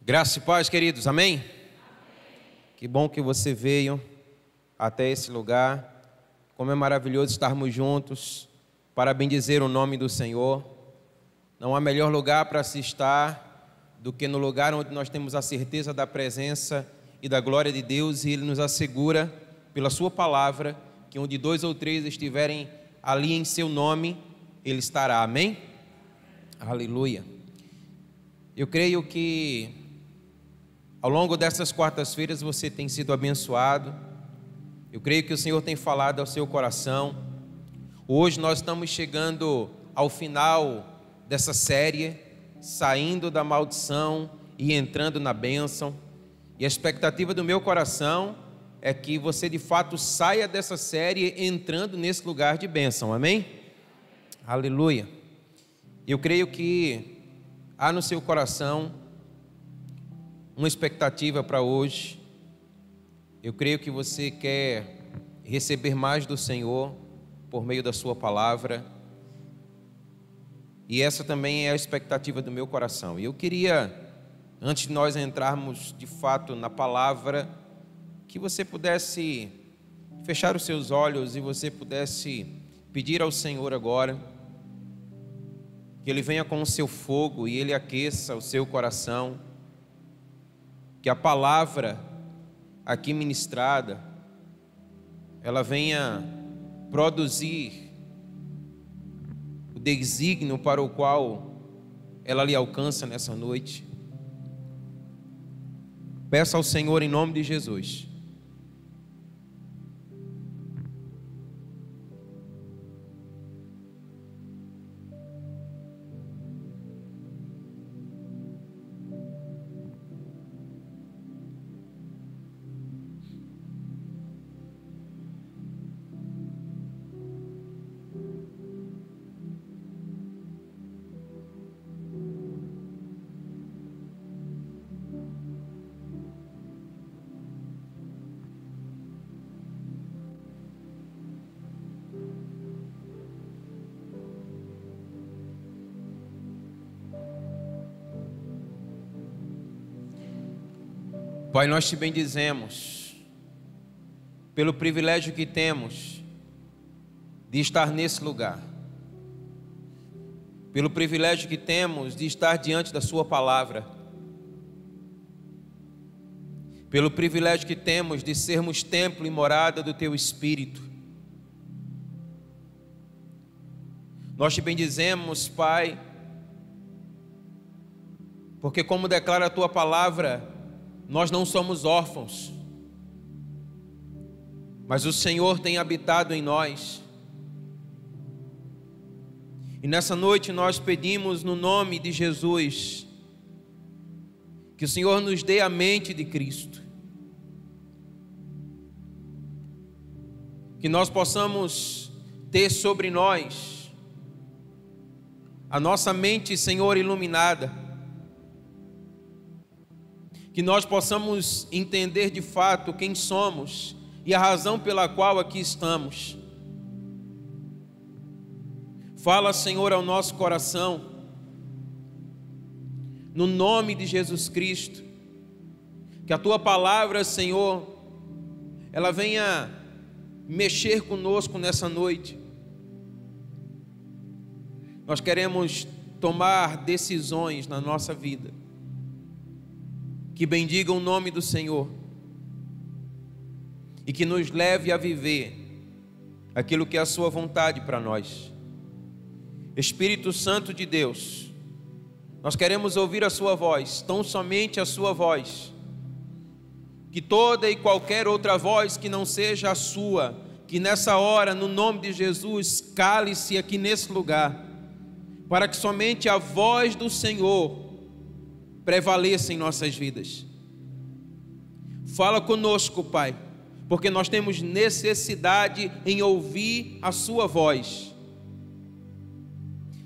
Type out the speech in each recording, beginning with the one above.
Graça e paz, queridos, amém? Amém? Que bom que você veio até esse lugar. Como é maravilhoso estarmos juntos para bendizer o nome do Senhor. Não há melhor lugar para se estar do que no lugar onde nós temos a certeza da presença e da glória de Deus, e Ele nos assegura pela sua palavra que onde 2 ou 3 estiverem ali em seu nome, Ele estará, amém? Aleluia. Eu creio que ao longo dessas quartas-feiras você tem sido abençoado. Eu creio que o Senhor tem falado ao seu coração. Hoje nós estamos chegando ao final dessa série, saindo da maldição e entrando na bênção. E a expectativa do meu coração é que você de fato saia dessa série entrando nesse lugar de bênção, amém? Aleluia. Eu creio que há no seu coração uma expectativa para hoje. Eu creio que você quer receber mais do Senhor por meio da sua palavra, e essa também é a expectativa do meu coração. E eu queria, antes de nós entrarmos de fato na palavra, que você pudesse fechar os seus olhos e você pudesse pedir ao Senhor agora que Ele venha com o seu fogo e Ele aqueça o seu coração, que a palavra aqui ministrada, ela venha produzir o desígnio para o qual ela lhe alcança nessa noite. Peça ao Senhor em nome de Jesus. Pai, nós te bendizemos pelo privilégio que temos de estar nesse lugar, pelo privilégio que temos de estar diante da sua palavra, pelo privilégio que temos de sermos templo e morada do teu Espírito. Nós te bendizemos, Pai, porque como declara a tua palavra, nós não somos órfãos, mas o Senhor tem habitado em nós. E nessa noite nós pedimos no nome de Jesus, que o Senhor nos dê a mente de Cristo, que nós possamos ter sobre nós a nossa mente, Senhor, iluminada, que nós possamos entender de fato quem somos e a razão pela qual aqui estamos. Fala, Senhor, ao nosso coração, no nome de Jesus Cristo, que a tua palavra, Senhor, ela venha mexer conosco nessa noite. Nós queremos tomar decisões na nossa vida que bendigam o nome do Senhor e que nos leve a viver aquilo que é a sua vontade para nós. Espírito Santo de Deus, nós queremos ouvir a sua voz, tão somente a sua voz, que toda e qualquer outra voz que não seja a sua, que nessa hora, no nome de Jesus, cale-se aqui nesse lugar, para que somente a voz do Senhor prevaleça em nossas vidas. Fala conosco, Pai, porque nós temos necessidade em ouvir a sua voz.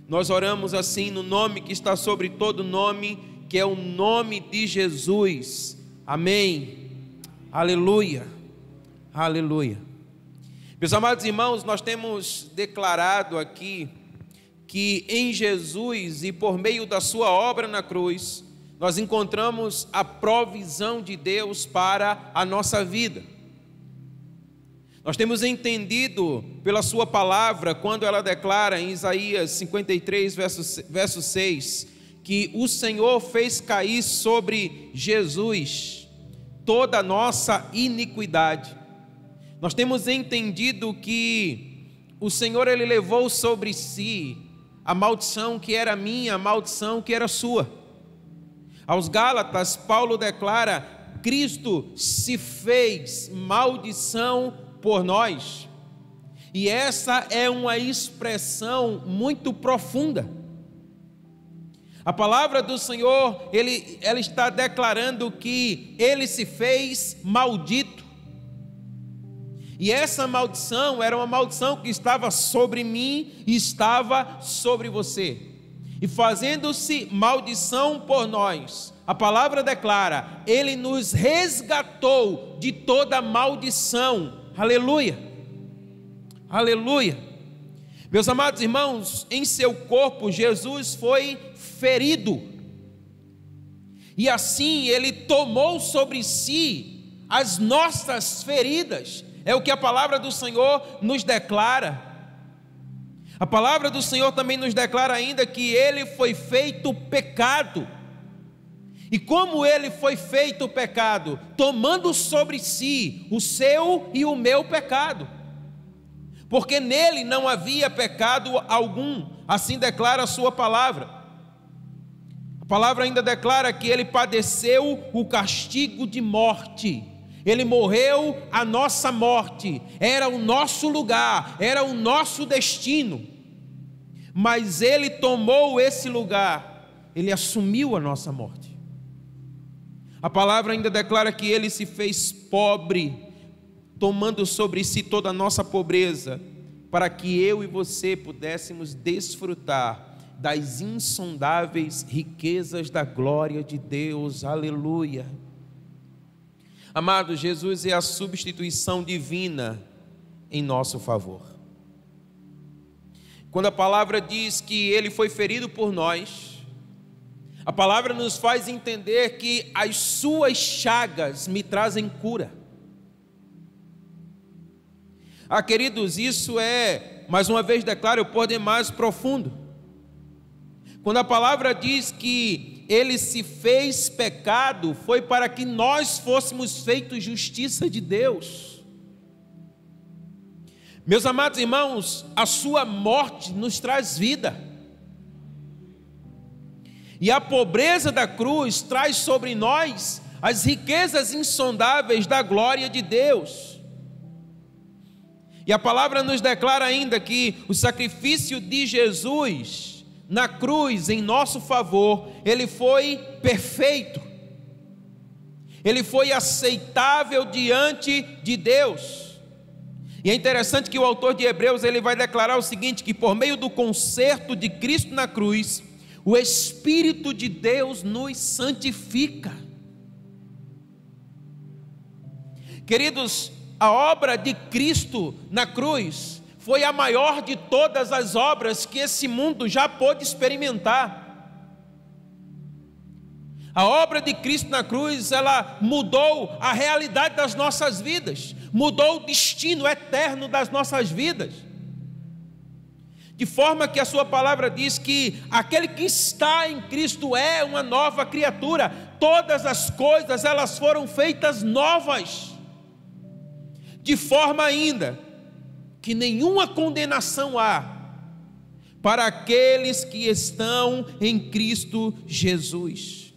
Nós oramos assim no nome que está sobre todo nome, que é o nome de Jesus. Amém. Aleluia. Aleluia. Meus amados irmãos, nós temos declarado aqui que em Jesus e por meio da sua obra na cruz, nós encontramos a provisão de Deus para a nossa vida. Nós temos entendido pela sua palavra, quando ela declara em Isaías 53, verso 6, que o Senhor fez cair sobre Jesus toda a nossa iniquidade. Nós temos entendido que o Senhor, Ele levou sobre si a maldição que era minha, a maldição que era sua. Aos Gálatas, Paulo declara: Cristo se fez maldição por nós. E essa é uma expressão muito profunda. A palavra do Senhor, ela está declarando que Ele se fez maldito. E essa maldição era uma maldição que estava sobre mim e estava sobre você. E fazendo-se maldição por nós, a palavra declara: Ele nos resgatou de toda maldição. Aleluia, aleluia. Meus amados irmãos, em seu corpo Jesus foi ferido, e assim Ele tomou sobre si as nossas feridas. É o que a palavra do Senhor nos declara. A palavra do Senhor também nos declara ainda que Ele foi feito pecado. E como Ele foi feito pecado? Tomando sobre si o seu e o meu pecado. Porque nele não havia pecado algum, assim declara a sua palavra. A palavra ainda declara que Ele padeceu o castigo de morte. Ele morreu a nossa morte, era o nosso lugar, era o nosso destino, mas Ele tomou esse lugar, Ele assumiu a nossa morte. A palavra ainda declara que Ele se fez pobre, tomando sobre si toda a nossa pobreza, para que eu e você pudéssemos desfrutar das insondáveis riquezas da glória de Deus. Aleluia. Amados, Jesus é a substituição divina em nosso favor. Quando a palavra diz que Ele foi ferido por nós, a palavra nos faz entender que as suas chagas me trazem cura. Queridos, isso é, mais uma vez declaro, por demais profundo. Quando a palavra diz que Ele se fez pecado, foi para que nós fôssemos feitos justiça de Deus. Meus amados irmãos, a sua morte nos traz vida. E a pobreza da cruz traz sobre nós as riquezas insondáveis da glória de Deus. E a palavra nos declara ainda que o sacrifício de Jesus na cruz em nosso favor, Ele foi perfeito, Ele foi aceitável diante de Deus. E é interessante que o autor de Hebreus, ele vai declarar o seguinte, que por meio do conserto de Cristo na cruz, o Espírito de Deus nos santifica. Queridos, a obra de Cristo na cruz foi a maior de todas as obras que esse mundo já pôde experimentar. A obra de Cristo na cruz, ela mudou a realidade das nossas vidas, mudou o destino eterno das nossas vidas, de forma que a sua palavra diz que aquele que está em Cristo é uma nova criatura. Todas as coisas, elas foram feitas novas, de forma ainda que nenhuma condenação há para aqueles que estão em Cristo Jesus.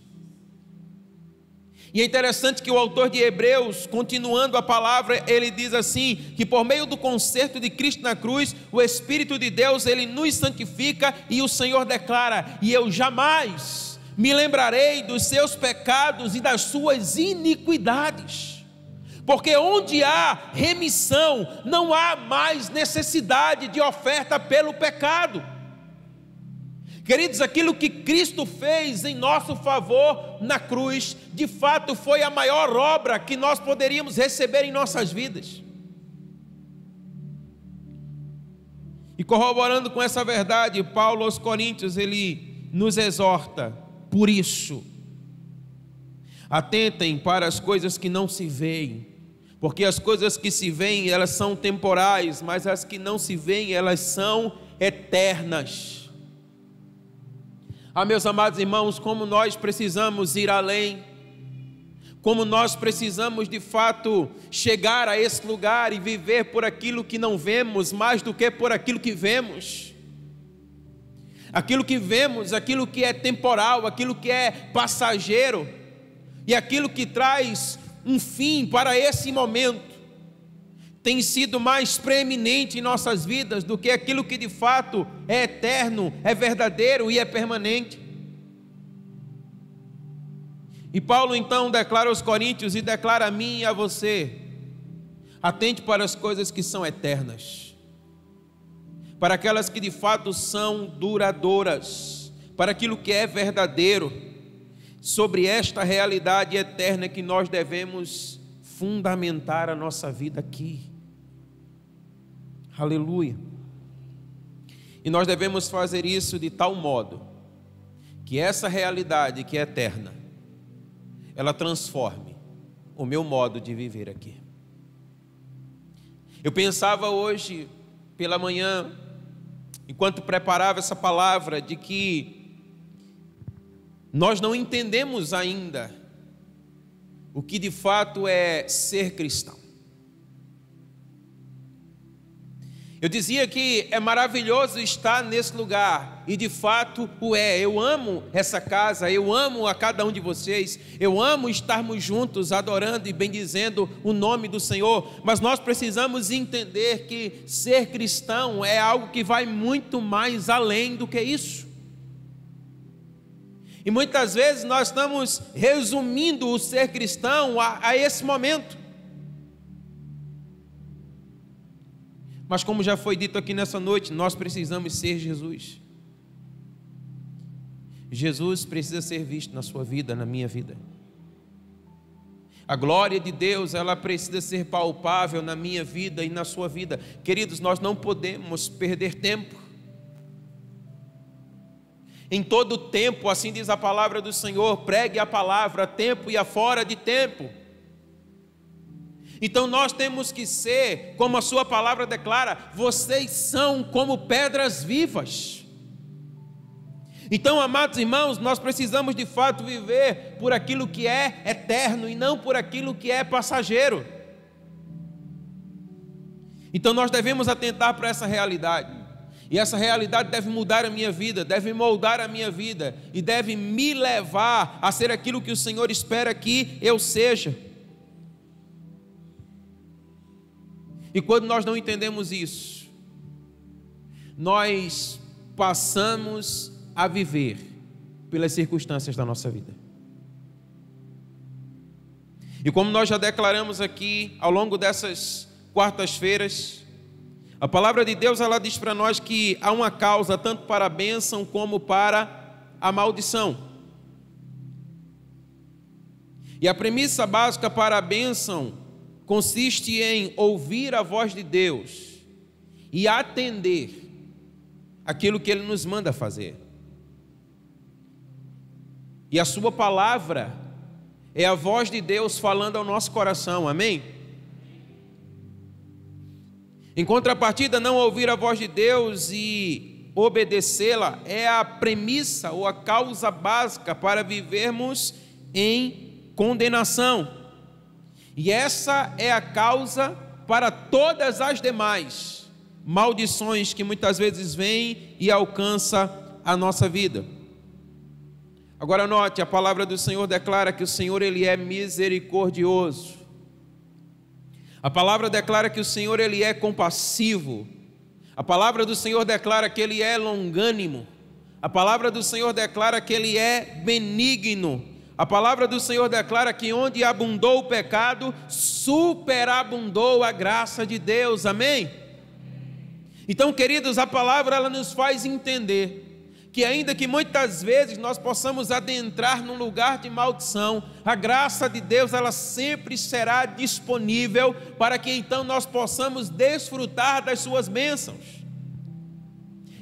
E é interessante que o autor de Hebreus, continuando a palavra, ele diz assim, que por meio do conserto de Cristo na cruz, o Espírito de Deus, ele nos santifica, e o Senhor declara: e eu jamais me lembrarei dos seus pecados e das suas iniquidades. Porque onde há remissão, não há mais necessidade de oferta pelo pecado. Queridos, aquilo que Cristo fez em nosso favor na cruz, de fato foi a maior obra que nós poderíamos receber em nossas vidas. E corroborando com essa verdade, Paulo aos Coríntios, ele nos exorta: por isso, Atentem para as coisas que não se veem, porque as coisas que se veem, elas são temporais, mas as que não se veem, elas são eternas. Meus amados irmãos, como nós precisamos ir além, como nós precisamos de fato chegar a esse lugar e viver por aquilo que não vemos, mais do que por aquilo que vemos. Aquilo que vemos, aquilo que é temporal, aquilo que é passageiro, e aquilo que traz um fim para esse momento, tem sido mais preeminente em nossas vidas do que aquilo que de fato é eterno, é verdadeiro e é permanente. E Paulo então declara aos Coríntios e declara a mim e a você: atente para as coisas que são eternas, para aquelas que de fato são duradouras, para aquilo que é verdadeiro. Sobre esta realidade eterna que nós devemos fundamentar a nossa vida aqui. Aleluia. E nós devemos fazer isso de tal modo que essa realidade que é eterna, ela transforme o meu modo de viver aqui. Eu pensava hoje pela manhã, enquanto preparava essa palavra, de que nós não entendemos ainda o que de fato é ser cristão. Eu dizia que é maravilhoso estar nesse lugar, e de fato o é. Eu amo essa casa, eu amo a cada um de vocês, eu amo estarmos juntos adorando e bendizendo o nome do Senhor, mas nós precisamos entender que ser cristão é algo que vai muito mais além do que isso. E muitas vezes nós estamos resumindo o ser cristão a esse momento. Mas como já foi dito aqui nessa noite, nós precisamos ser Jesus. Jesus precisa ser visto na sua vida, na minha vida. A glória de Deus, ela precisa ser palpável na minha vida e na sua vida. Queridos, nós não podemos perder tempo. Em todo tempo, assim diz a palavra do Senhor, pregue a palavra a tempo e a fora de tempo. Então nós temos que ser, como a sua palavra declara, vocês são como pedras vivas. Então, amados irmãos, nós precisamos de fato viver por aquilo que é eterno e não por aquilo que é passageiro. Então nós devemos atentar para essa realidade. E essa realidade deve mudar a minha vida, deve moldar a minha vida e deve me levar a ser aquilo que o Senhor espera que eu seja. E quando nós não entendemos isso, nós passamos a viver pelas circunstâncias da nossa vida. E como nós já declaramos aqui ao longo dessas quartas-feiras, a palavra de Deus, ela diz para nós que há uma causa tanto para a bênção como para a maldição. E a premissa básica para a bênção consiste em ouvir a voz de Deus e atender aquilo que Ele nos manda fazer. E a sua palavra é a voz de Deus falando ao nosso coração, amém? Em contrapartida, não ouvir a voz de Deus e obedecê-la é a premissa ou a causa básica para vivermos em condenação. E essa é a causa para todas as demais maldições que muitas vezes vêm e alcançam a nossa vida. Agora note, a palavra do Senhor declara que o Senhor, Ele é misericordioso. A palavra declara que o Senhor, Ele é compassivo. A palavra do Senhor declara que Ele é longânimo. A palavra do Senhor declara que Ele é benigno. A palavra do Senhor declara que onde abundou o pecado, superabundou a graça de Deus, amém? Então, queridos, a palavra ela nos faz entender que ainda que muitas vezes nós possamos adentrar num lugar de maldição, a graça de Deus ela sempre será disponível para que então nós possamos desfrutar das suas bênçãos.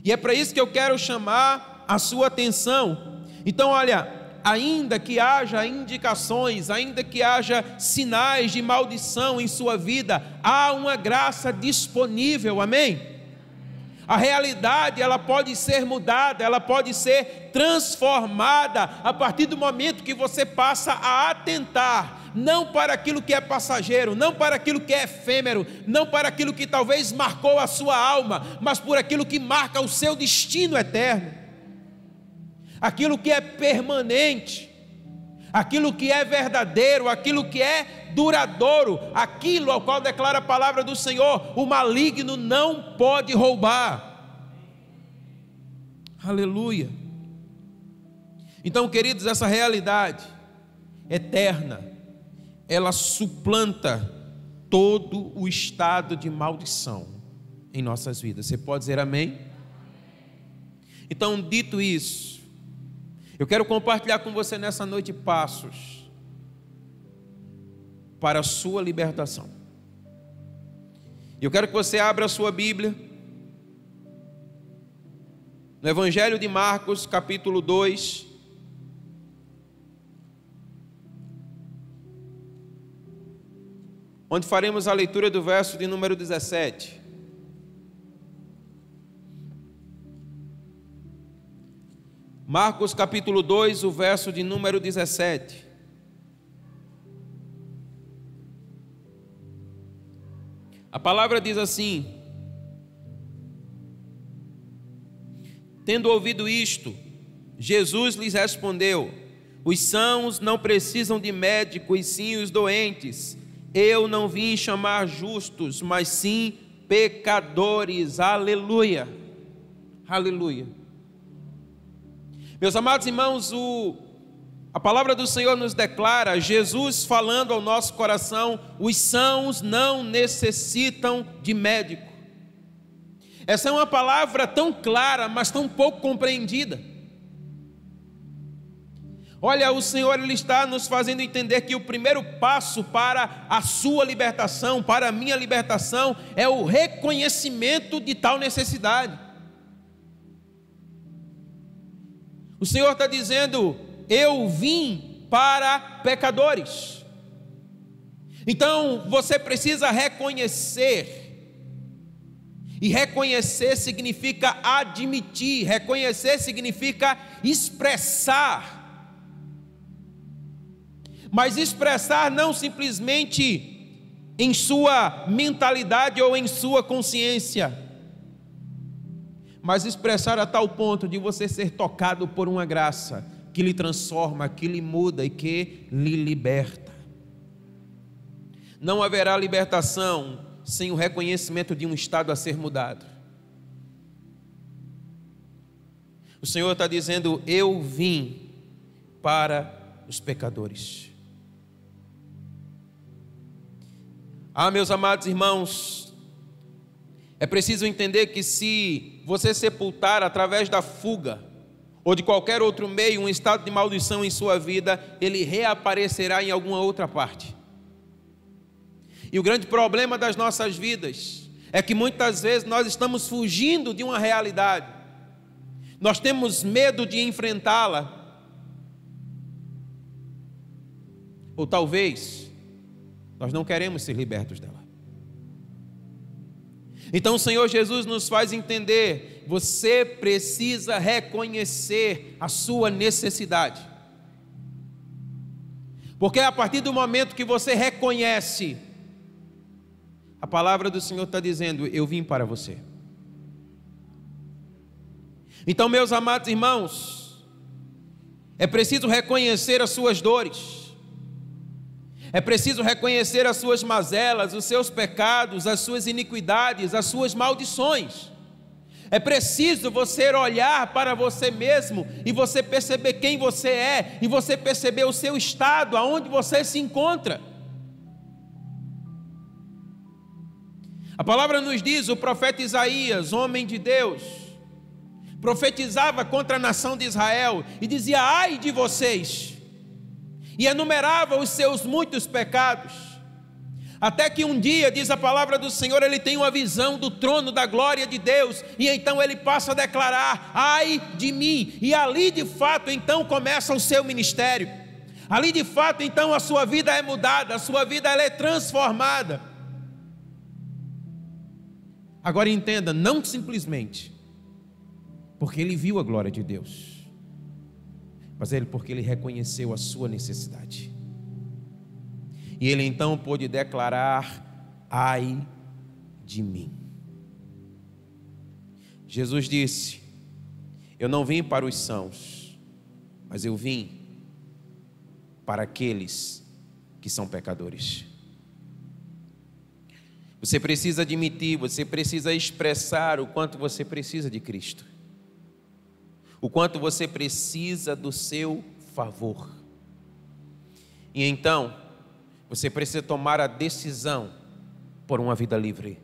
E é para isso que eu quero chamar a sua atenção. Então olha, ainda que haja indicações, ainda que haja sinais de maldição em sua vida, há uma graça disponível, amém? A realidade, ela pode ser mudada, ela pode ser transformada a partir do momento que você passa a atentar, não para aquilo que é passageiro, não para aquilo que é efêmero, não para aquilo que talvez marcou a sua alma, mas por aquilo que marca o seu destino eterno, aquilo que é permanente, aquilo que é verdadeiro, aquilo que é duradouro, aquilo ao qual declara a palavra do Senhor: o maligno não pode roubar. Aleluia. Então, queridos, essa realidade eterna, ela suplanta todo o estado de maldição em nossas vidas. Você pode dizer amém? Então, dito isso, eu quero compartilhar com você nessa noite passos para a sua libertação. Eu quero que você abra a sua Bíblia no Evangelho de Marcos, capítulo 2, onde faremos a leitura do verso de número 17. Marcos capítulo 2, o verso de número 17. A palavra diz assim: tendo ouvido isto, Jesus lhes respondeu: os sãos não precisam de médico, e sim os doentes. Eu não vim chamar justos, mas sim pecadores. Aleluia, aleluia. Meus amados irmãos, a palavra do Senhor nos declara, Jesus falando ao nosso coração: os sãos não necessitam de médico. Essa é uma palavra tão clara, mas tão pouco compreendida. Olha, o Senhor, Ele está nos fazendo entender que o primeiro passo para a sua libertação, para a minha libertação, é o reconhecimento de tal necessidade. O Senhor está dizendo: eu vim para pecadores. Então você precisa reconhecer, e reconhecer significa admitir, reconhecer significa expressar, mas expressar não simplesmente em sua mentalidade ou em sua consciência, mas expressar a tal ponto de você ser tocado por uma graça que lhe transforma, que lhe muda e que lhe liberta. Não haverá libertação sem o reconhecimento de um estado a ser mudado. O Senhor está dizendo: eu vim para os pecadores. Meus amados irmãos, é preciso entender que se você sepultar através da fuga ou de qualquer outro meio um estado de maldição em sua vida, ele reaparecerá em alguma outra parte. E o grande problema das nossas vidas é que muitas vezes nós estamos fugindo de uma realidade, nós temos medo de enfrentá-la, ou talvez nós não queremos ser libertos dela. Então o Senhor Jesus nos faz entender: você precisa reconhecer a sua necessidade, porque a partir do momento que você reconhece, a palavra do Senhor está dizendo: eu vim para você. Então, meus amados irmãos, é preciso reconhecer as suas dores, é preciso reconhecer as suas mazelas, os seus pecados, as suas iniquidades, as suas maldições. É preciso você olhar para você mesmo e você perceber quem você é, e você perceber o seu estado, aonde você se encontra. A palavra nos diz, o profeta Isaías, homem de Deus, profetizava contra a nação de Israel e dizia: ai de vocês, e enumerava os seus muitos pecados. Até que um dia, diz a palavra do Senhor, ele tem uma visão do trono da glória de Deus, e então ele passa a declarar: ai de mim. E ali de fato então começa o seu ministério. Ali de fato então a sua vida é mudada, a sua vida ela é transformada. Agora entenda, não simplesmente porque ele viu a glória de Deus, mas porque ele reconheceu a sua necessidade. E ele então pôde declarar: ai de mim. Jesus disse: eu não vim para os sãos, mas eu vim para aqueles que são pecadores. Você precisa admitir, você precisa expressar o quanto você precisa de Cristo, o quanto você precisa do seu favor. E então você precisa tomar a decisão por uma vida livre.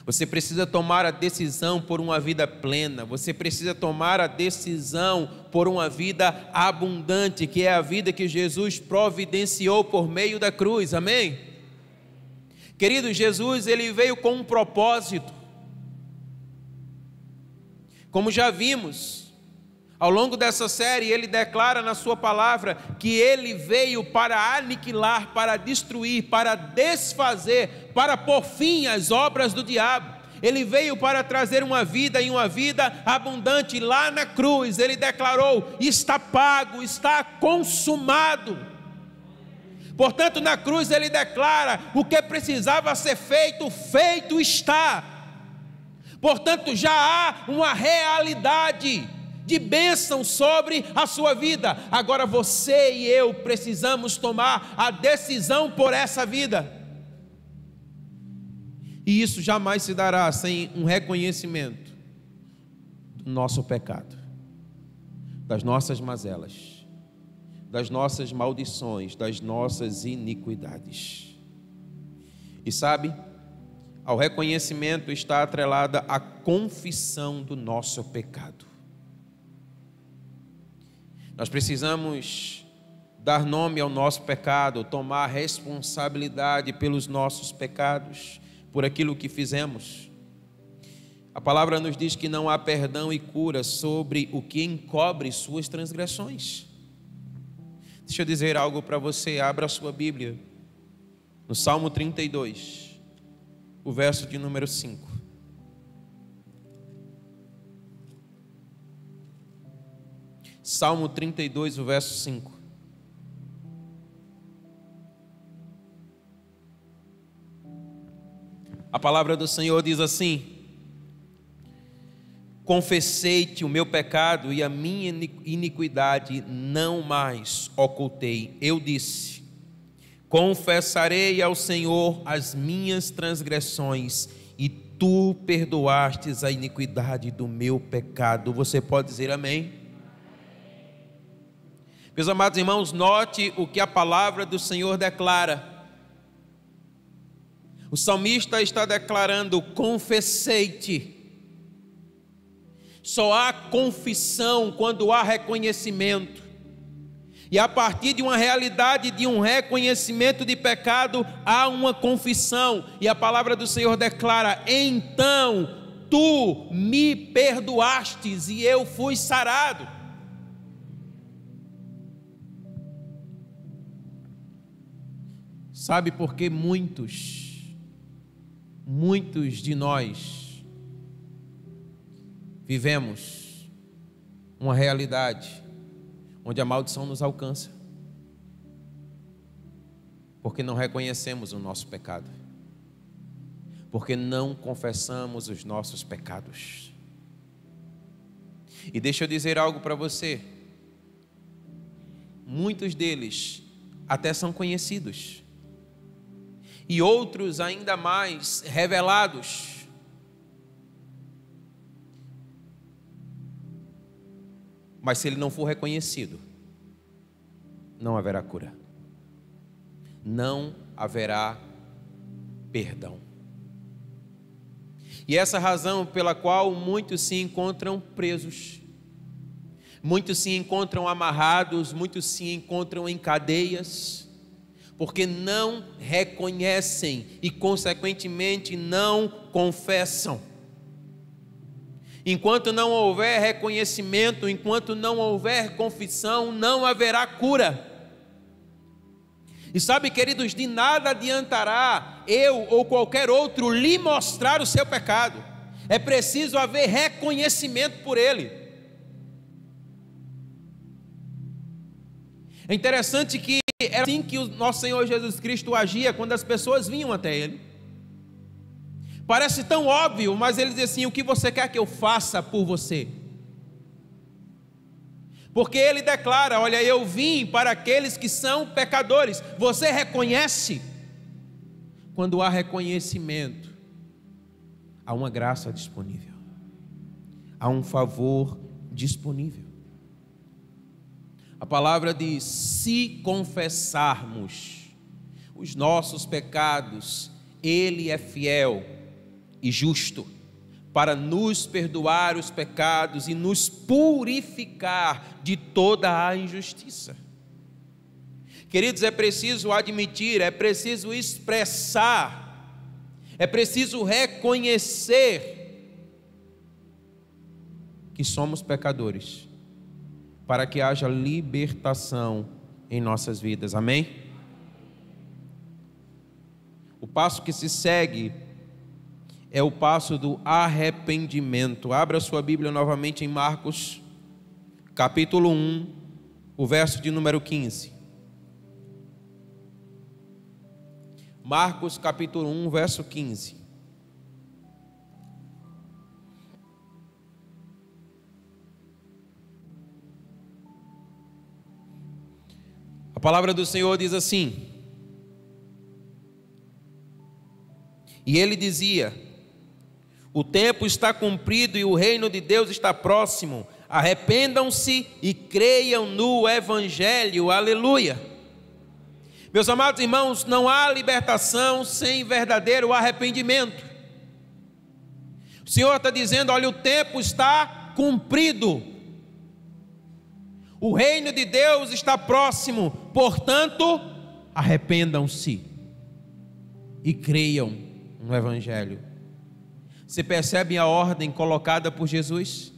Você precisa tomar a decisão por uma vida plena. Você precisa tomar a decisão por uma vida abundante, que é a vida que Jesus providenciou por meio da cruz. Amém? Querido, Jesus, ele veio com um propósito. Como já vimos, ao longo dessa série, ele declara na sua palavra que ele veio para aniquilar, para destruir, para desfazer, para pôr fim às obras do diabo. Ele veio para trazer uma vida e uma vida abundante. Lá na cruz ele declarou: está pago, está consumado. Portanto, na cruz ele declara: o que precisava ser feito, feito está. Portanto, já há uma realidade de bênção sobre a sua vida. Agora você e eu precisamos tomar a decisão por essa vida. E isso jamais se dará sem um reconhecimento do nosso pecado, das nossas mazelas, das nossas maldições, das nossas iniquidades. E sabe, ao reconhecimento está atrelada a confissão do nosso pecado. Nós precisamos dar nome ao nosso pecado, tomar responsabilidade pelos nossos pecados, por aquilo que fizemos. A palavra nos diz que não há perdão e cura sobre o que encobre suas transgressões. Deixa eu dizer algo para você, abra a sua Bíblia, no Salmo 32, o verso de número 5. Salmo 32, o verso 5. A palavra do Senhor diz assim: confessei-te o meu pecado e a minha iniquidade não mais ocultei. Eu disse: confessarei ao Senhor as minhas transgressões e tu perdoastes a iniquidade do meu pecado. Você pode dizer amém? Meus amados irmãos, note o que a palavra do Senhor declara. O salmista está declarando: confessei-te. Só há confissão quando há reconhecimento. E a partir de uma realidade, de um reconhecimento de pecado, há uma confissão. E a palavra do Senhor declara: então tu me perdoastes e eu fui sarado. Sabe por que muitos de nós vivemos uma realidade onde a maldição nos alcança? Porque não reconhecemos o nosso pecado, porque não confessamos os nossos pecados. E deixa eu dizer algo para você: muitos deles até são conhecidos, e outros ainda mais revelados. Mas se ele não for reconhecido, não haverá cura, não haverá perdão. E essa razão pela qual muitos se encontram presos, muitos se encontram amarrados, muitos se encontram em cadeias, porque não reconhecem e, consequentemente, não confessam. Enquanto não houver reconhecimento, enquanto não houver confissão, não haverá cura. E sabe, queridos, de nada adiantará eu ou qualquer outro lhe mostrar o seu pecado. É preciso haver reconhecimento por ele. É interessante que era assim que o nosso Senhor Jesus Cristo agia quando as pessoas vinham até ele. Parece tão óbvio, mas ele diz assim: o que você quer que eu faça por você? Porque ele declara: olha, eu vim para aqueles que são pecadores. Você reconhece? Quando há reconhecimento, há uma graça disponível, há um favor disponível. A palavra diz: se confessarmos os nossos pecados, Ele é fiel e justo para nos perdoar os pecados e nos purificar de toda a injustiça. Queridos, é preciso admitir, é preciso expressar, é preciso reconhecer que somos pecadores, para que haja libertação em nossas vidas, amém? O passo que se segue é o passo do arrependimento. Abra sua Bíblia novamente em Marcos, capítulo 1, o verso de número 15. Marcos, capítulo 1, verso 15. A palavra do Senhor diz assim: e ele dizia: o tempo está cumprido e o reino de Deus está próximo. Arrependam-se e creiam no Evangelho. Aleluia. Meus amados irmãos, não há libertação sem verdadeiro arrependimento. O Senhor está dizendo: olha, o tempo está cumprido, o reino de Deus está próximo, portanto, arrependam-se e creiam no Evangelho. Você percebe a ordem colocada por Jesus?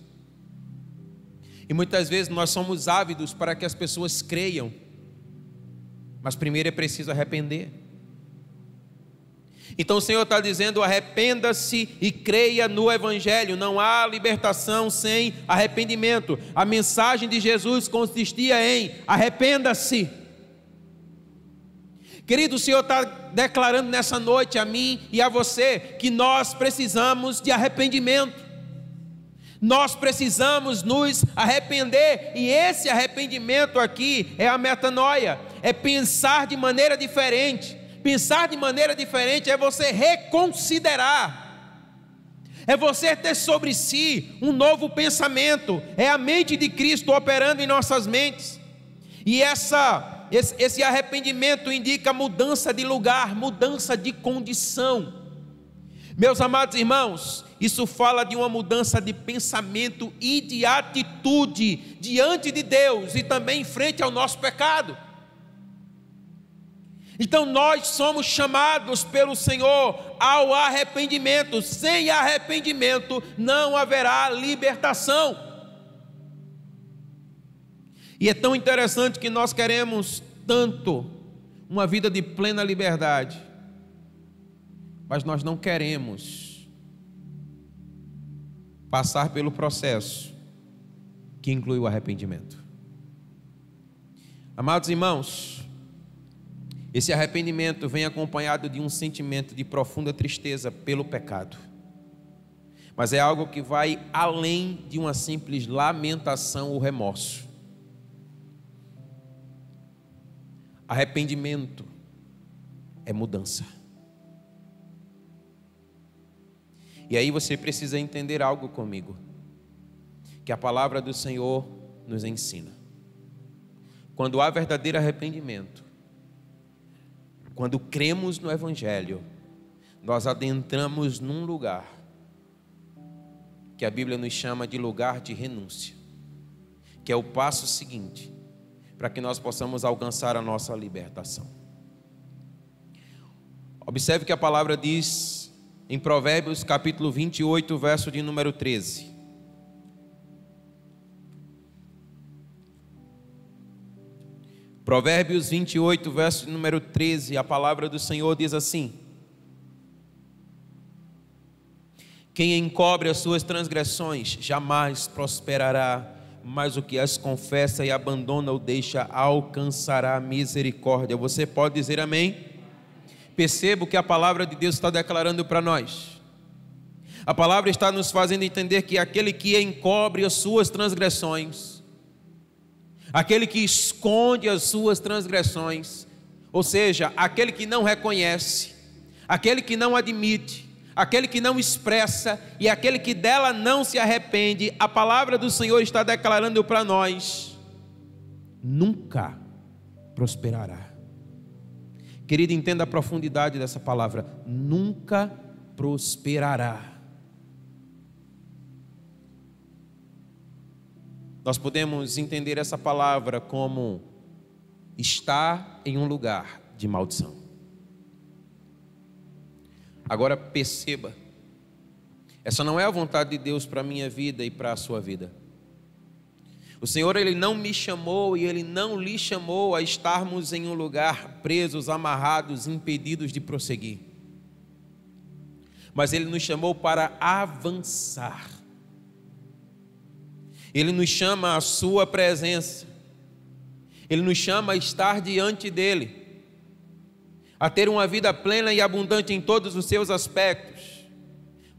E muitas vezes nós somos ávidos para que as pessoas creiam, mas primeiro é preciso arrepender. Então o Senhor está dizendo: arrependa-se e creia no Evangelho. Não há libertação sem arrependimento. A mensagem de Jesus consistia em: arrependa-se. Querido, o Senhor está declarando nessa noite a mim e a você que nós precisamos de arrependimento. Nós precisamos nos arrepender, e esse arrependimento aqui é a metanoia, é pensar de maneira diferente. Pensar de maneira diferente é você reconsiderar, é você ter sobre si um novo pensamento, é a mente de Cristo operando em nossas mentes. E esse arrependimento indica mudança de lugar, mudança de condição. Meus amados irmãos, isso fala de uma mudança de pensamento e de atitude diante de Deus e também em frente ao nosso pecado. Então nós somos chamados pelo Senhor ao arrependimento. Sem arrependimento não haverá libertação. E é tão interessante que nós queremos tanto uma vida de plena liberdade, mas nós não queremos passar pelo processo que inclui o arrependimento. Amados irmãos, esse arrependimento vem acompanhado de um sentimento de profunda tristeza pelo pecado, mas é algo que vai além de uma simples lamentação ou remorso. Arrependimento é mudança. E aí você precisa entender algo comigo, que a palavra do Senhor nos ensina. Quando há verdadeiro arrependimento, quando cremos no Evangelho, nós adentramos num lugar que a Bíblia nos chama de lugar de renúncia, que é o passo seguinte para que nós possamos alcançar a nossa libertação. Observe que a palavra diz em Provérbios capítulo 28, verso de número 13. Provérbios 28, verso de número 13, a palavra do Senhor diz assim: quem encobre as suas transgressões jamais prosperará, mas o que as confessa e abandona ou deixa alcançará misericórdia. Você pode dizer amém? Perceba o que a palavra de Deus está declarando para nós. A palavra está nos fazendo entender que aquele que encobre as suas transgressões, aquele que esconde as suas transgressões, ou seja, aquele que não reconhece, aquele que não admite, aquele que não expressa e aquele que dela não se arrepende, a palavra do Senhor está declarando para nós: nunca prosperará. Querido, entenda a profundidade dessa palavra: nunca prosperará. Nós podemos entender essa palavra como estar em um lugar de maldição. Agora perceba, essa não é a vontade de Deus para a minha vida e para a sua vida. O Senhor, Ele não me chamou e Ele não lhe chamou a estarmos em um lugar presos, amarrados, impedidos de prosseguir. Mas Ele nos chamou para avançar. Ele nos chama à sua presença. Ele nos chama a estar diante dEle, a ter uma vida plena e abundante em todos os seus aspectos.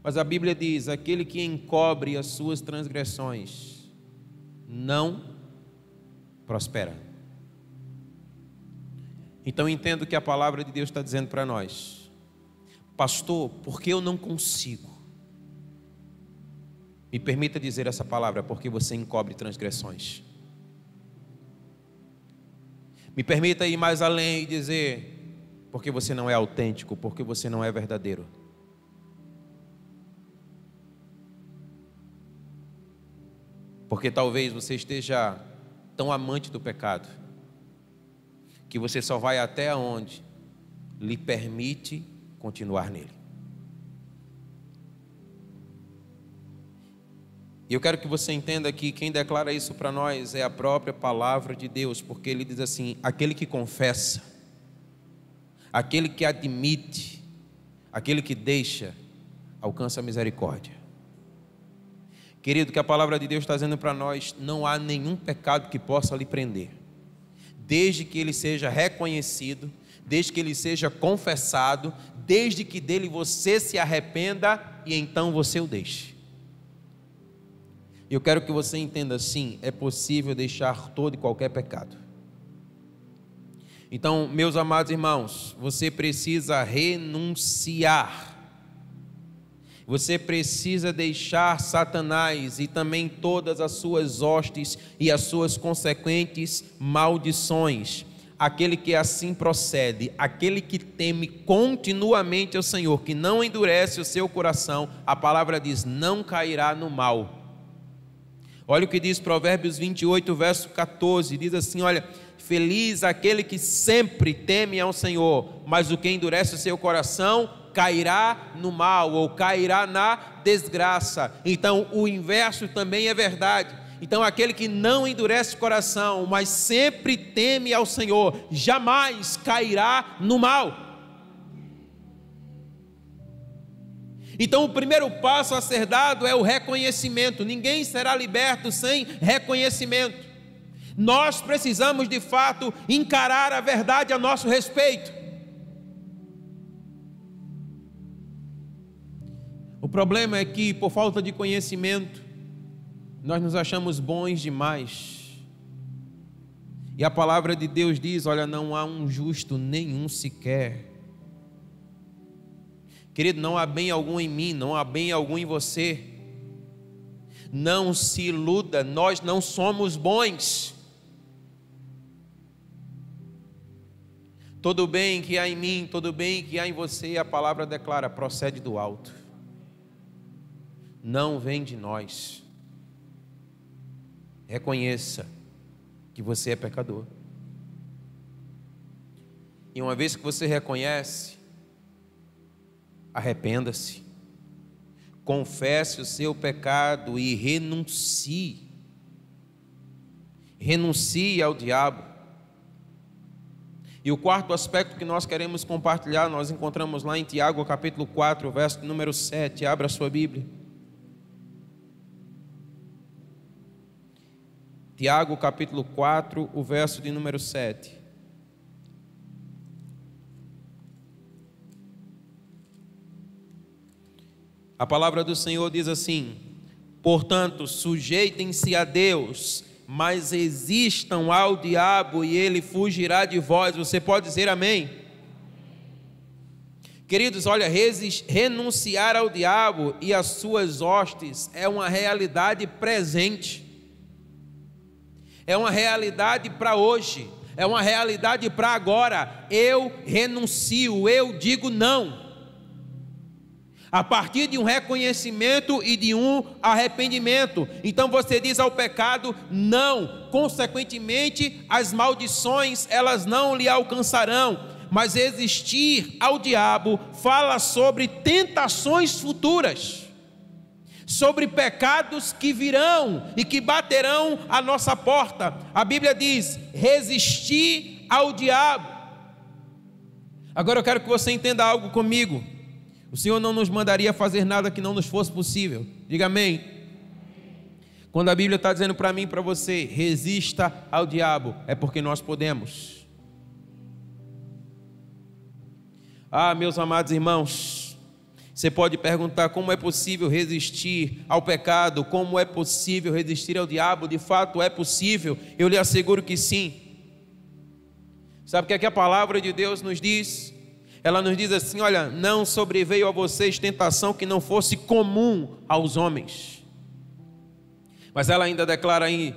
Mas a Bíblia diz: aquele que encobre as suas transgressões não prospera. Então entendo que a palavra de Deus está dizendo para nós: pastor, por que eu não consigo? Me permita dizer essa palavra: porque você encobre transgressões. Me permita ir mais além e dizer: porque você não é autêntico, porque você não é verdadeiro. Porque talvez você esteja tão amante do pecado que você só vai até onde lhe permite continuar nele. E eu quero que você entenda que quem declara isso para nós é a própria palavra de Deus, porque ele diz assim: aquele que confessa, aquele que admite, aquele que deixa, alcança a misericórdia. Querido, que a palavra de Deus está dizendo para nós: não há nenhum pecado que possa lhe prender, desde que ele seja reconhecido, desde que ele seja confessado, desde que dele você se arrependa e então você o deixe. Eu quero que você entenda assim: é possível deixar todo e qualquer pecado. Então, meus amados irmãos, você precisa renunciar. Você precisa deixar Satanás e também todas as suas hostes e as suas consequentes maldições. Aquele que assim procede, aquele que teme continuamente ao Senhor, que não endurece o seu coração, a palavra diz: não cairá no mal. Olha o que diz Provérbios 28, verso 14, diz assim: olha, feliz aquele que sempre teme ao Senhor, mas o que endurece o seu coração cairá no mal, ou cairá na desgraça. Então o inverso também é verdade. Então aquele que não endurece o coração, mas sempre teme ao Senhor, jamais cairá no mal. Então o primeiro passo a ser dado é o reconhecimento. Ninguém será liberto sem reconhecimento. Nós precisamos de fato encarar a verdade a nosso respeito. O problema é que, por falta de conhecimento, nós nos achamos bons demais. E a palavra de Deus diz: olha, não há um justo nenhum sequer. Querido, não há bem algum em mim, não há bem algum em você. Não se iluda, nós não somos bons. Todo bem que há em mim, todo bem que há em você, a palavra declara, procede do alto. Não vem de nós. Reconheça que você é pecador. E uma vez que você reconhece, arrependa-se, confesse o seu pecado e renuncie. Renuncie ao diabo. E o quarto aspecto que nós queremos compartilhar, nós encontramos lá em Tiago, capítulo 4, verso número 7. Abra a sua Bíblia. Tiago, capítulo 4, o verso de número 7. A palavra do Senhor diz assim: portanto, sujeitem-se a Deus, mas resistam ao diabo e ele fugirá de vós. Você pode dizer amém? Queridos, olha, renunciar ao diabo e às suas hostes é uma realidade presente, é uma realidade para hoje, é uma realidade para agora. Eu renuncio, eu digo não. A partir de um reconhecimento e de um arrependimento. Então você diz ao pecado não, consequentemente as maldições elas não lhe alcançarão. Mas resistir ao diabo fala sobre tentações futuras, sobre pecados que virão e que baterão à nossa porta. A Bíblia diz: resistir ao diabo. Agora eu quero que você entenda algo comigo. O Senhor não nos mandaria fazer nada que não nos fosse possível. Diga amém. Quando a Bíblia está dizendo para mim e para você, resista ao diabo, é porque nós podemos. Ah, meus amados irmãos, você pode perguntar como é possível resistir ao pecado, como é possível resistir ao diabo. De fato é possível, eu lhe asseguro que sim. Sabe o que é que a palavra de Deus nos diz? Ela nos diz assim: olha, não sobreveio a vocês tentação que não fosse comum aos homens. Mas ela ainda declara aí: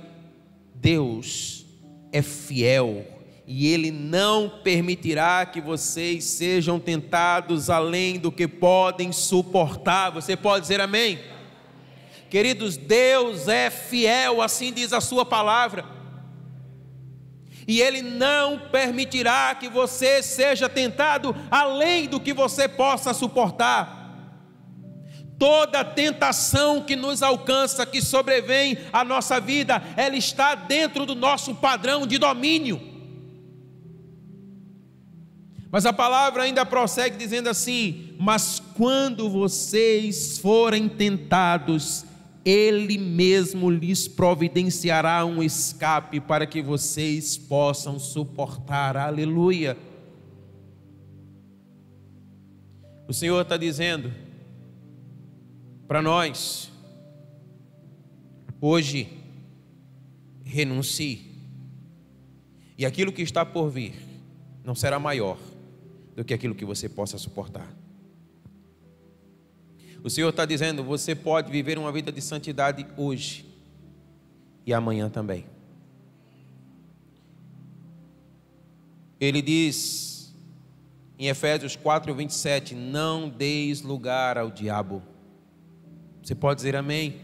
Deus é fiel e Ele não permitirá que vocês sejam tentados além do que podem suportar. Você pode dizer amém? Queridos, Deus é fiel, assim diz a sua palavra. E Ele não permitirá que você seja tentado além do que você possa suportar. Toda tentação que nos alcança, que sobrevém à nossa vida, ela está dentro do nosso padrão de domínio. Mas a palavra ainda prossegue dizendo assim: mas quando vocês forem tentados, Ele mesmo lhes providenciará um escape para que vocês possam suportar. Aleluia. O Senhor está dizendo para nós hoje: renuncie, e aquilo que está por vir não será maior do que aquilo que você possa suportar. O Senhor está dizendo: você pode viver uma vida de santidade hoje e amanhã também. Ele diz em Efésios 4:27: não deis lugar ao diabo. Você pode dizer amém?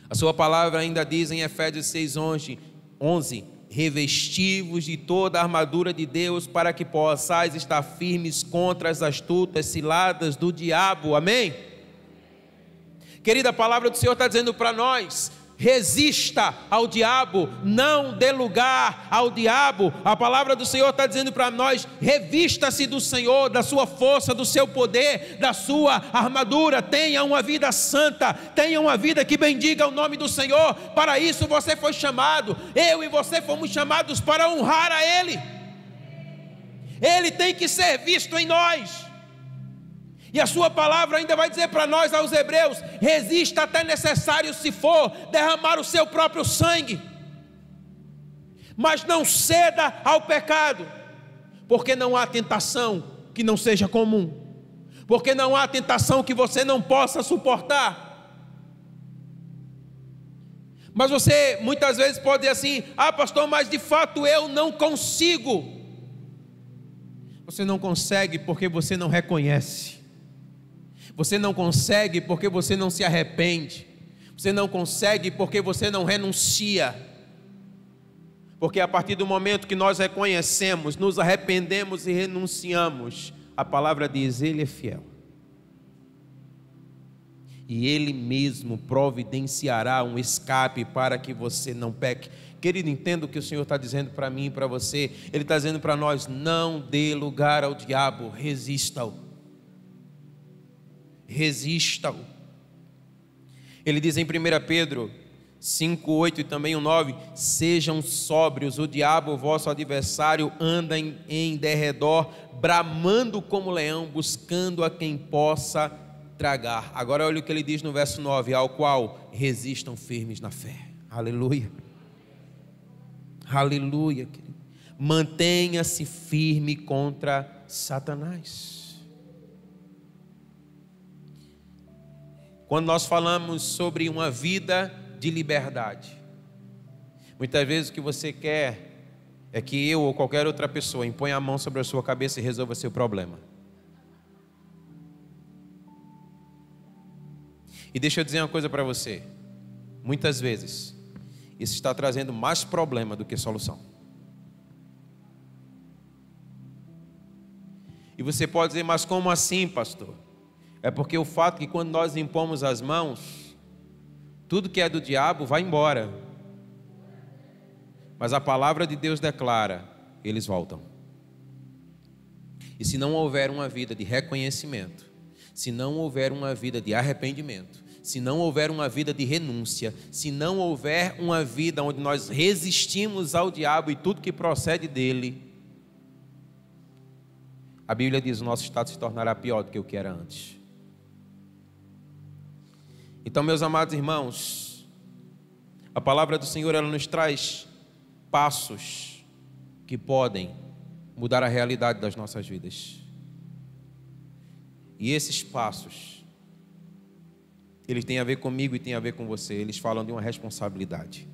A sua palavra ainda diz em Efésios 6:11: revesti-vos de toda a armadura de Deus, para que possais estar firmes contra as astutas ciladas do diabo. Amém? Querida, a palavra do Senhor está dizendo para nós: resista ao diabo, não dê lugar ao diabo. A palavra do Senhor está dizendo para nós: revista-se do Senhor, da sua força, do seu poder, da sua armadura. Tenha uma vida santa, tenha uma vida que bendiga o nome do Senhor. Para isso você foi chamado, eu e você fomos chamados para honrar a Ele. Ele tem que ser visto em nós. E a sua palavra ainda vai dizer para nós, aos hebreus: resista até necessário, se for, derramar o seu próprio sangue. Mas não ceda ao pecado, porque não há tentação que não seja comum, porque não há tentação que você não possa suportar. Mas você muitas vezes pode dizer assim: ah, pastor, mas de fato eu não consigo. Você não consegue porque você não reconhece. Você não consegue porque você não se arrepende. Você não consegue porque você não renuncia. Porque a partir do momento que nós reconhecemos, nos arrependemos e renunciamos, a palavra diz: Ele é fiel. E Ele mesmo providenciará um escape para que você não peque. Querido, entenda o que o Senhor está dizendo para mim e para você. Ele está dizendo para nós: não dê lugar ao diabo, resista-o. Resista-o. Ele diz em 1 Pedro 5, 8 e também o 9: sejam sóbrios, o diabo, vosso adversário, anda em derredor, bramando como leão, buscando a quem possa tragar. Agora olha o que ele diz no verso 9: ao qual resistam firmes na fé. Aleluia. Aleluia, querido. Mantenha-se firme contra Satanás. Quando nós falamos sobre uma vida de liberdade, muitas vezes o que você quer é que eu ou qualquer outra pessoa imponha a mão sobre a sua cabeça e resolva seu problema. E deixa eu dizer uma coisa para você: muitas vezes isso está trazendo mais problema do que solução. E você pode dizer: mas como assim, pastor? É porque o fato é que quando nós impomos as mãos, tudo que é do diabo vai embora. Mas a palavra de Deus declara: eles voltam. E se não houver uma vida de reconhecimento, se não houver uma vida de arrependimento, se não houver uma vida de renúncia, se não houver uma vida onde nós resistimos ao diabo e tudo que procede dele, a Bíblia diz: o nosso estado se tornará pior do que o que era antes. Então, meus amados irmãos, a palavra do Senhor, ela nos traz passos que podem mudar a realidade das nossas vidas. E esses passos, eles têm a ver comigo e têm a ver com você. Eles falam de uma responsabilidade.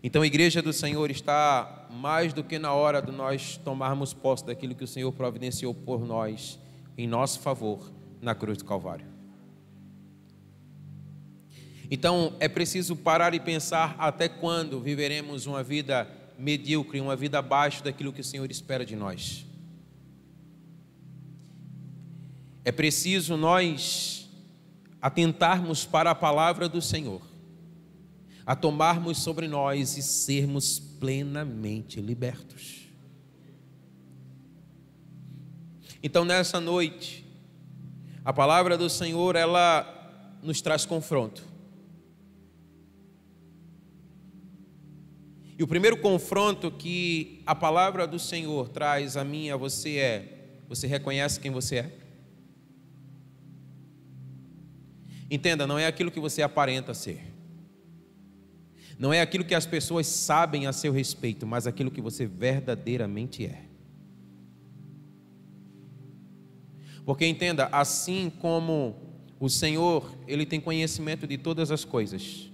Então, a igreja do Senhor está mais do que na hora de nós tomarmos posse daquilo que o Senhor providenciou por nós, em nosso favor, na cruz do Calvário. Então, é preciso parar e pensar até quando viveremos uma vida medíocre, uma vida abaixo daquilo que o Senhor espera de nós. É preciso nós atentarmos para a palavra do Senhor, a tomarmos sobre nós e sermos plenamente libertos. Então, nessa noite, a palavra do Senhor, ela nos traz confronto. E o primeiro confronto que a palavra do Senhor traz a mim e a você é: você reconhece quem você é? Entenda, não é aquilo que você aparenta ser, não é aquilo que as pessoas sabem a seu respeito, mas aquilo que você verdadeiramente é. Porque entenda, assim como o Senhor, Ele tem conhecimento de todas as coisas,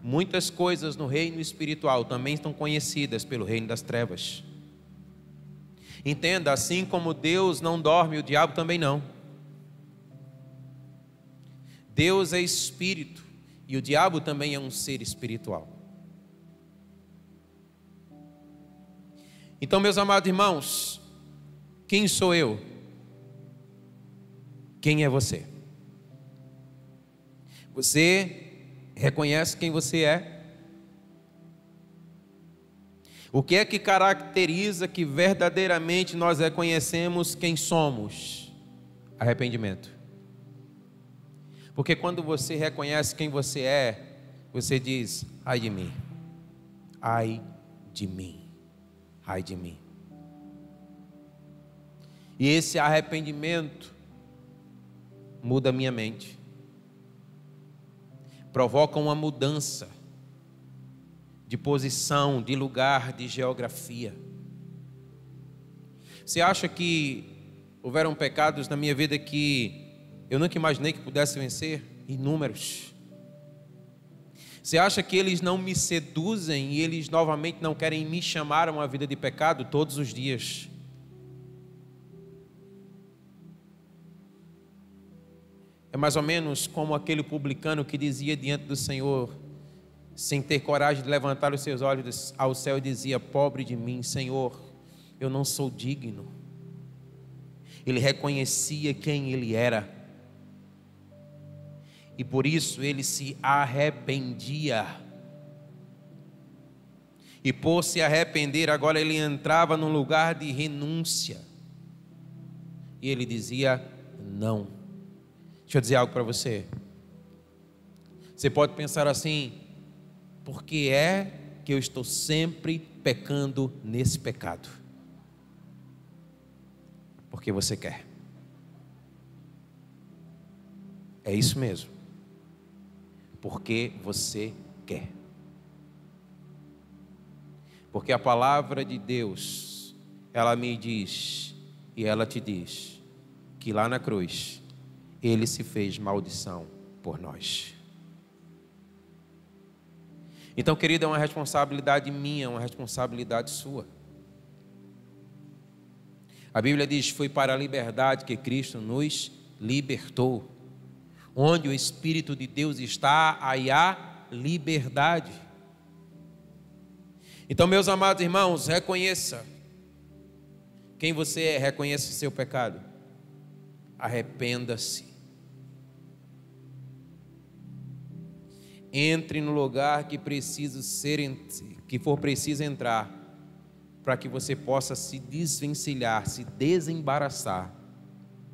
muitas coisas no reino espiritual também estão conhecidas pelo reino das trevas. Entenda, assim como Deus não dorme, o diabo também não. Deus é espírito e o diabo também é um ser espiritual. Então, meus amados irmãos, quem sou eu? Quem é você? Você reconhece quem você é? O que é que caracteriza que verdadeiramente nós reconhecemos quem somos? Arrependimento. Porque quando você reconhece quem você é, você diz: ai de mim, ai de mim, ai de mim. E esse arrependimento muda a minha mente, provoca uma mudança de posição, de lugar, de geografia. Você acha que houveram pecados na minha vida que eu nunca imaginei que pudesse vencer? Inúmeros. Você acha que eles não me seduzem e eles novamente não querem me chamar a uma vida de pecado todos os dias? É mais ou menos como aquele publicano que dizia diante do Senhor, sem ter coragem de levantar os seus olhos ao céu, e dizia: pobre de mim, Senhor, eu não sou digno. ele reconhecia quem ele era. E por isso ele se arrependia. E por se arrepender, agora ele entrava num lugar de renúncia. E ele dizia não. Deixa eu dizer algo para você. Você pode pensar assim: por que é que eu estou sempre pecando nesse pecado? Porque você quer. É isso mesmo. Porque você quer. Porque a palavra de Deus, ela me diz, e ela te diz, que lá na cruz, Ele se fez maldição por nós. Então, querido, é uma responsabilidade minha, é uma responsabilidade sua. A Bíblia diz: foi para a liberdade que Cristo nos libertou. Onde o Espírito de Deus está, aí há liberdade. Então, meus amados irmãos, reconheça quem você é, reconheça o seu pecado. Arrependa-se. Entre no lugar que for preciso entrar, para que você possa se desvencilhar, se desembaraçar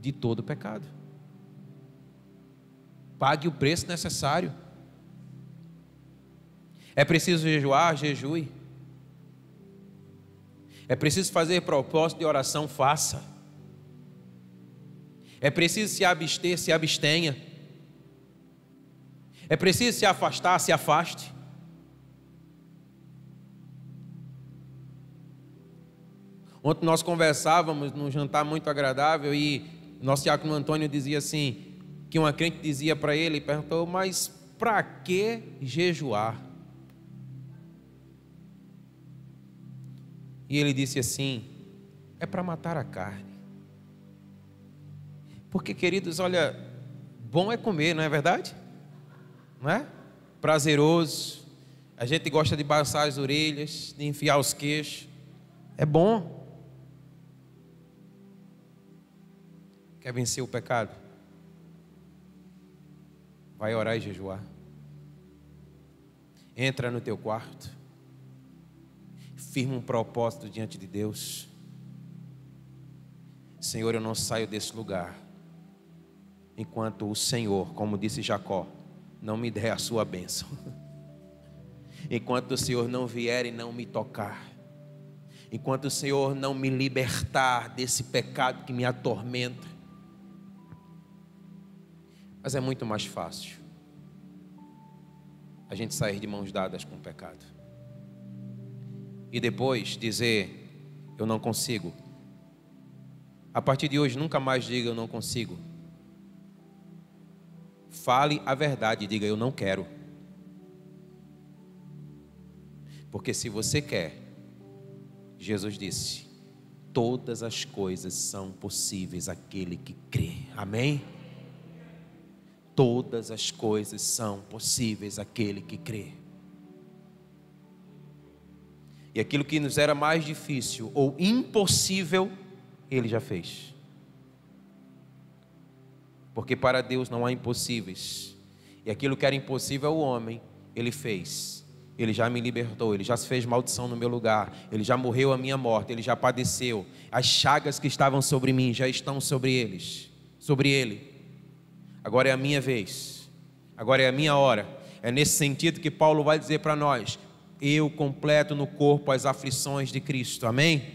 de todo o pecado. Pague o preço necessário. É preciso jejuar, jejue. É preciso fazer propósito de oração, faça. É preciso se abster, se abstenha. É preciso se afastar, se afaste. Ontem nós conversávamos num jantar muito agradável e nosso diácono Antônio dizia assim, que uma crente dizia para ele, perguntou: mas para que jejuar? E ele disse assim: é para matar a carne. Porque, queridos, olha, bom é comer, não é verdade? Não é? Prazeroso. A gente gosta de balançar as orelhas, de enfiar os queixos. É bom. Quer vencer o pecado? Vai orar e jejuar. Entra no teu quarto. Firma um propósito diante de Deus. Senhor, eu não saio desse lugar enquanto o Senhor, como disse Jacó, não me der a sua bênção. Enquanto o Senhor não vier e não me tocar. Enquanto o Senhor não me libertar desse pecado que me atormenta. Mas é muito mais fácil a gente sair de mãos dadas com o pecado. E depois dizer: eu não consigo. A partir de hoje nunca mais diga eu não consigo. Fale a verdade e diga: eu não quero. Porque se você quer, Jesus disse: todas as coisas são possíveis àquele que crê. Amém? Todas as coisas são possíveis àquele que crê. E aquilo que nos era mais difícil ou impossível, Ele já fez. Porque para Deus não há impossíveis. E aquilo que era impossível ao homem, Ele fez. Ele já me libertou, Ele já se fez maldição no meu lugar, Ele já morreu a minha morte, Ele já padeceu. As chagas que estavam sobre mim já estão sobre Ele. Agora é a minha vez, agora é a minha hora. É nesse sentido que Paulo vai dizer para nós: eu completo no corpo as aflições de Cristo, amém?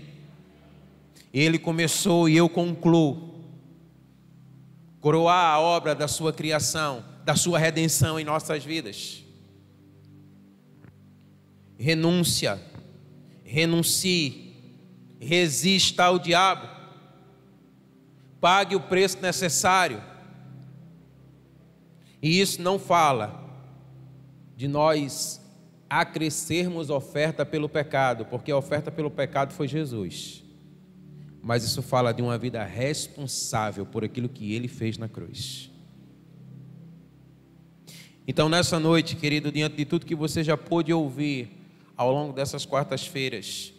Ele começou e eu concluo. Coroar a obra da sua criação, da sua redenção em nossas vidas. Renúncia, renuncie, resista ao diabo, pague o preço necessário. E isso não fala de nós acrescermos oferta pelo pecado, porque a oferta pelo pecado foi Jesus. Mas isso fala de uma vida responsável por aquilo que Ele fez na cruz. Então, nessa noite, querido, diante de tudo que você já pôde ouvir ao longo dessas quartas-feiras,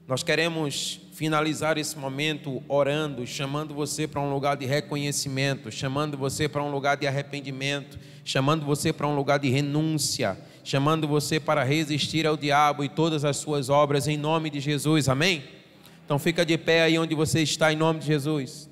nós queremos finalizar esse momento orando, chamando você para um lugar de reconhecimento, chamando você para um lugar de arrependimento, chamando você para um lugar de renúncia, chamando você para resistir ao diabo e todas as suas obras, em nome de Jesus, amém? Então fica de pé aí onde você está, em nome de Jesus.